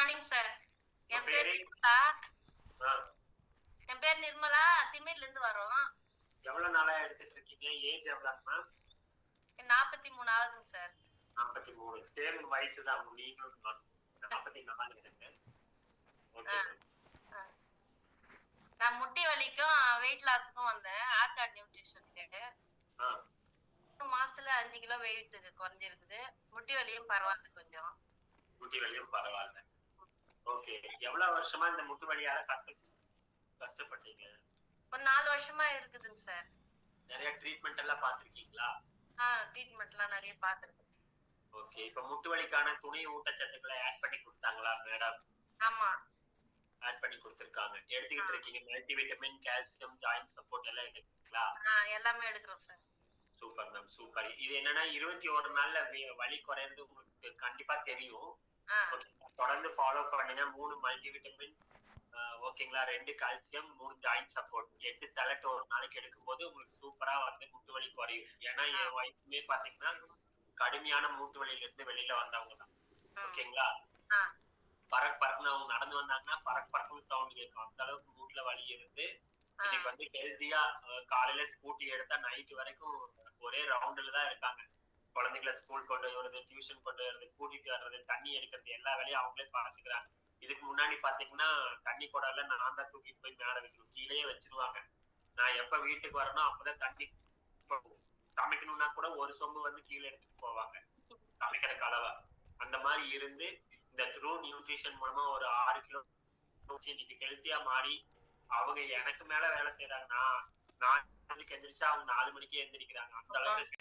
Morning sir. உங்க என் பேர் பேரு? நிர்மலா. ஆ. என் பேர் நிர்மலா. திமிர்ல இருந்து வரோம். எவ்வளவு நாளா எடுத்துட்டு இருக்கீங்க? ஏஜ் எவ்வளவுமா? 43 ஆகுதுங்க சார். 43. சேம் வயசு தான் நீங்களும் நானும். 44 எனக்கு. ஆ, ஓகே. ஆ. நான் முட்டி வலிக்கும் வெயிட் லாஸுக்கும் வந்தேன். ஆர்காட் நியூட்ரிஷனுக்கு. ஆ. 3 மாசத்துல 5 கிலோ வெயிட் குறைஞ்சிருக்குது. முட்டி வலியும் பரவாயில்ல கொஞ்சம். முட்டி வலியும் பரவாயில்ல. ஓகே. எவ்வளவு வருஷமா இந்த முட்டு வலியால கஷ்டப்பட்டீங்க? ஒரு 4 வருஷமா இருக்குதுங்க சார். நிறைய ட்ரீட்மெண்ட் எல்லாம் பார்த்திருக்கீங்களா? ட்ரீட்மெண்ட்லாம் நிறைய பார்த்துருக்கேன். ஓகே. இப்ப முட்டு வலிக்கான துணை ஊட்டச்சத்துக்களை ஆட் பண்ணி கொடுத்தாங்களா மேடம்? ஆமா. ஆட் பண்ணி கொடுத்திருக்காங்க. எடுத்துக்கிட்டு இருக்கீங்க. Multi vitamin, calcium, joint support எல்லாம் எடுத்துக்கீங்களா? எல்லாமே எடுக்கிறோம் சார். Super ma'am, super. இது என்னன்னா 21 நாள்ல வலி குறையிறது உங்களுக்கு கண்டிப்பா தெரியும். தொடர்ந்து ஃபாலோ பண்ணுங்க. 3 மல்டி விட்டமின், ஓகேங்களா, 2 கால்சியம், 3 ஜாயிண்ட் சப்போர்ட், 8 சலட் ஒரு நாளைக்கு எடுக்கும்போது உங்களுக்கு சூப்பரா வந்து முட்டு வலி குறையும். ஏன்னா என் வயசுமே பாத்தீங்கன்னா கடுமையான மூட்டு வலியில இருந்து வெளியில வந்தவங்க தான். ஓகேங்களா? பறக்குன்னு அவங்க நடந்து வந்தாங்கன்னா பறக்குன்னு சவுண்ட் கேட்கும். அந்த அளவுக்கு மூட்டுல வலி இருந்து இன்னைக்கு வந்து ஹெல்த்தியா காலையில ஸ்கூட்டி எடுத்தா நைட் வரைக்கும் ஒரே ரவுண்டுல தான் இருக்காங்க. குழந்தைகளை ஸ்கூல் கொண்டு வருது, டியூஷன் கொண்டு வருது, கூட்டிட்டு வர்றது, தண்ணி எடுக்கிறது, எல்லா வேலையும் அவங்களே பாத்துக்கிறாங்க. இதுக்கு முன்னாடி பாத்தீங்கன்னா தண்ணி குடம்ல நான் தான் தூக்கிட்டு போய் மேல வைக்கணும், கீழே வச்சிருவாங்க. நான் எப்ப வீட்டுக்கு வரணும் அப்பதான் தண்ணி சமைக்கணும்னா கூட ஒரு சொம்பு வந்து கீழே எடுத்துட்டு போவாங்க சமைக்கிற கலவை. அந்த மாதிரி இருந்து இந்த த்ரூ நியூட்ரிஷன் மூலமா ஒரு 6 கிலோ இன்னைக்கு ஹெல்த்தியா மாறி அவங்க எனக்கு மேல வேலை செய்யறாங்க. நான் எந்திரிச்சா அவங்க 4 மணிக்கே எந்திரிக்கிறாங்க. அந்த அளவுக்கு